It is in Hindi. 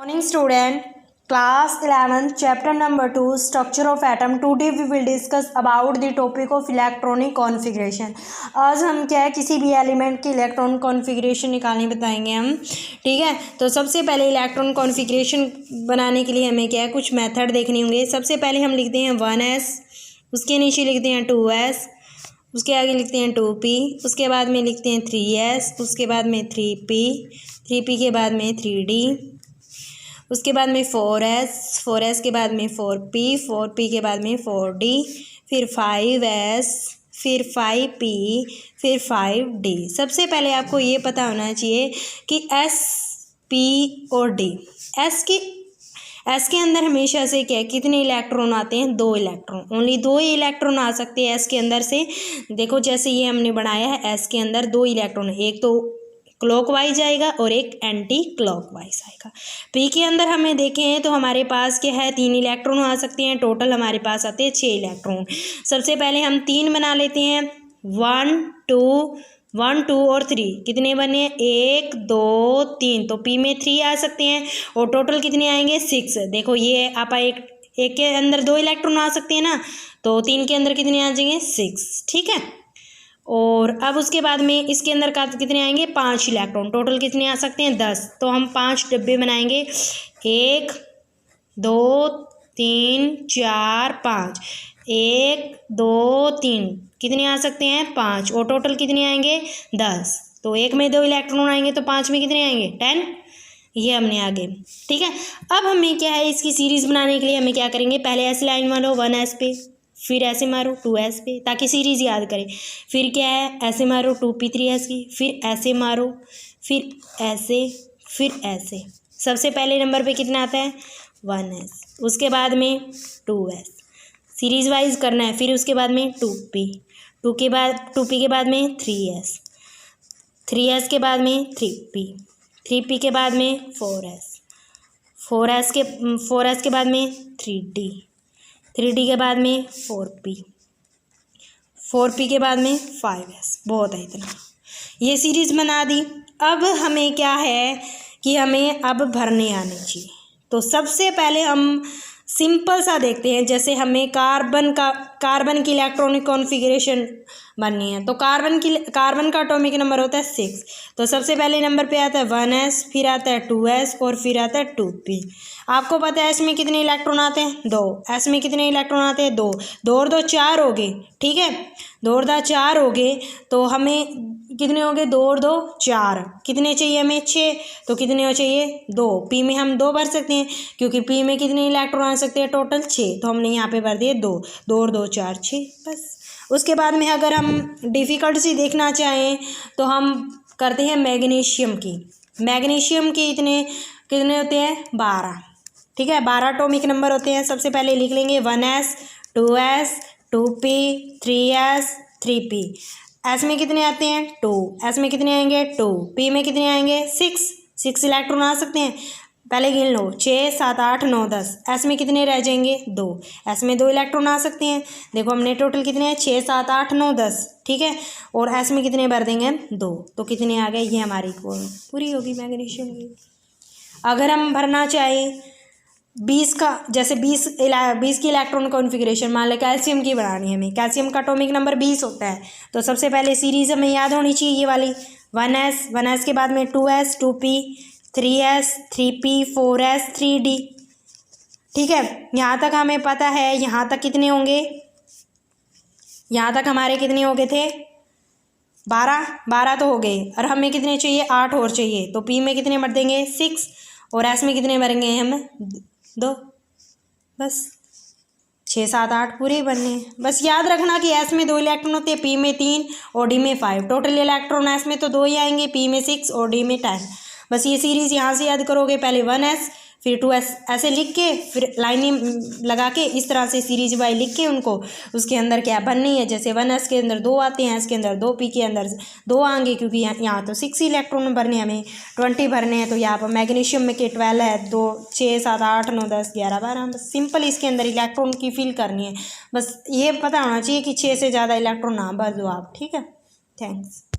Morning student, class 11 chapter number 2 structure of atom. Today we will discuss about the topic of electronic configuration. आज हम क्या है किसी भी एलिमेंट की इलेक्ट्रॉन कॉन्फ़िगरेशन निकालनी बताएंगे हम, ठीक है। तो सबसे पहले इलेक्ट्रॉन कॉन्फ़िगरेशन बनाने के लिए हमें क्या है कुछ मेथड देखने होंगे। सबसे पहले हम लिखते हैं 1s, उसके नीचे लिखते हैं 2s, उसके आगे लिखते हैं 2p, उसके बाद में लिखते हैं 3s, उसके बाद में 3p, 3p के बाद में 3d, उसके बाद में 4s, 4s के बाद में 4p, 4p के बाद में 4d, फिर 5s, फिर 5p, फिर 5d। सबसे पहले आपको ये पता होना चाहिए कि s, p और d, एस के अंदर हमेशा से क्या कितने इलेक्ट्रॉन आते हैं? 2 इलेक्ट्रॉन, ओनली 2 ही इलेक्ट्रॉन आ सकते हैं एस के अंदर से। देखो जैसे ये हमने बनाया है, एस के अंदर 2 इलेक्ट्रॉन, एक तो क्लॉकवाइज आएगा और एक एंटी क्लॉकवाइज आएगा। पी के अंदर हमें देखें तो हमारे पास क्या है 3 इलेक्ट्रॉन आ सकते हैं, टोटल हमारे पास आते हैं 6 इलेक्ट्रॉन। सबसे पहले हम 3 बना लेते हैं, 1 2 और 3 कितने बने? 1 2 3, तो पी में 3 आ सकते हैं और टोटल कितने आएंगे? 6। देखो ये आप एक के अंदर 2 इलेक्ट्रॉन आ सकते हैं ना, तो 3 के अंदर कितने आ जाएंगे? 6, ठीक है। और अब उसके बाद में इसके अंदर का कितने आएंगे? 5 इलेक्ट्रॉन, टोटल कितने आ सकते हैं? 10। तो हम 5 डब्बे बनाएंगे, 1 2 3 4 5, 1 2 3 कितने आ सकते हैं? 5, और टोटल कितने आएंगे? 10। तो एक में 2 इलेक्ट्रॉन आएंगे तो 5 में कितने आएंगे? 10। ये हमने आगे, ठीक है। अब हमें क्या है इसकी सीरीज़ बनाने के लिए हमें क्या करेंगे? पहले ऐसे लाइन मारो 1s पे, फिर ऐसे मारो 2s पे, ताकि सीरीज़ याद करें। फिर क्या है ऐसे मारो 2p 3s की, फिर ऐसे मारो, फिर ऐसे, फिर ऐसे। सबसे पहले नंबर पे कितना आता है? 1s, उसके बाद में 2s, सीरीज़ वाइज करना है। फिर उसके बाद में 2p, 2p के बाद में 3s, 3s के बाद में 3p, 3p के बाद में 4s, 4s के बाद में 3d, 3d के बाद में 4p, 4p के बाद में 5s। बहुत है इतना, ये सीरीज़ बना दी। अब हमें क्या है कि हमें अब भरने आने चाहिए। तो सबसे पहले हम सिंपल सा देखते हैं, जैसे हमें कार्बन की इलेक्ट्रॉनिक कॉन्फ़िगरेशन बननी है। तो कार्बन का एटॉमिक नंबर होता है 6। तो सबसे पहले नंबर पे आता है 1s, फिर आता है 2s और फिर आता है 2p। आपको पता है एस में कितने इलेक्ट्रॉन आते हैं? 2। एस में कितने इलेक्ट्रॉन आते हैं? 2। 2 और 2 4 हो गए, ठीक है। 2 और 2 4 हो गए, तो हमें कितने हो गए? 2 और 2 4, कितने चाहिए हमें? 6। तो कितने हो चाहिए? 2। पी में हम 2 भर सकते हैं, क्योंकि पी में कितने इलेक्ट्रॉन आ सकते हैं? टोटल 6। तो हमने यहाँ पे भर दिए 2। 2 और 2 4 6, बस। उसके बाद में अगर हम डिफ़िकल्ट सी देखना चाहें तो हम करते हैं मैग्नीशियम की कितने होते हैं? 12, ठीक है। 12 एटॉमिक नंबर होते हैं। सबसे पहले लिख लेंगे 1s, 2s, 2p, 3s, 3p। S में कितने आते हैं? 2। एस में कितने आएंगे? 2। पी में कितने आएंगे? 6 इलेक्ट्रॉन आ सकते हैं। पहले गिन लो, 6 7 8 9 10। एस में कितने रह जाएंगे? 2। एस में 2 इलेक्ट्रॉन आ सकते हैं। देखो हमने टोटल कितने हैं? 6 7 8 9 10, ठीक है। और एस में कितने भर देंगे? 2। तो कितने आ गए? ये हमारी पूरी होगी मैग्नीशियम की। अगर हम भरना चाहें 20 का, जैसे 20 की इलेक्ट्रॉन कॉन्फ़िगरेशन, मान लें कैल्शियम की बनानी है हमें, कैल्शियम का एटॉमिक नंबर 20 होता है। तो सबसे पहले सीरीज़ हमें याद होनी चाहिए ये वाली, 1s के बाद में 2s, 2p, 3s, 3p, 4s, 3d, ठीक है। यहाँ तक हमें पता है। यहाँ तक कितने होंगे? यहाँ तक हमारे कितने हो गए थे? 12 तो हो गए, और हमें कितने चाहिए? 8 और चाहिए। तो p में कितने भर देंगे? 6, और s में कितने भरेंगे हम? 2, बस। 6 7 8 पूरे बनने हैं। बस याद रखना कि एस में 2 इलेक्ट्रॉन होते हैं, पी में 3 और डी में 5। टोटल इलेक्ट्रॉन एस में तो 2 ही आएंगे, पी में 6 और डी में 10। बस ये सीरीज़ यहाँ से याद करोगे, पहले 1s फिर 2s ऐसे लिख के, फिर लाइनिंग लगा के इस तरह से सीरीज वाई लिख के उनको उसके अंदर क्या बननी है। जैसे 1s के अंदर 2 आते हैं, एस के अंदर 2, पी के अंदर 2 आएंगे, क्योंकि यहाँ तो 6 इलेक्ट्रॉन भरने, हमें 20 भरने हैं। तो यहाँ पर मैग्नीशियम में के 12 है, 2 6 7 8 9 10 11 12। बस सिंपल इसके अंदर इलेक्ट्रॉन की फिल करनी है। बस ये पता होना चाहिए कि 6 से ज़्यादा इलेक्ट्रॉन ना भर दो आप, ठीक है। थैंक्स।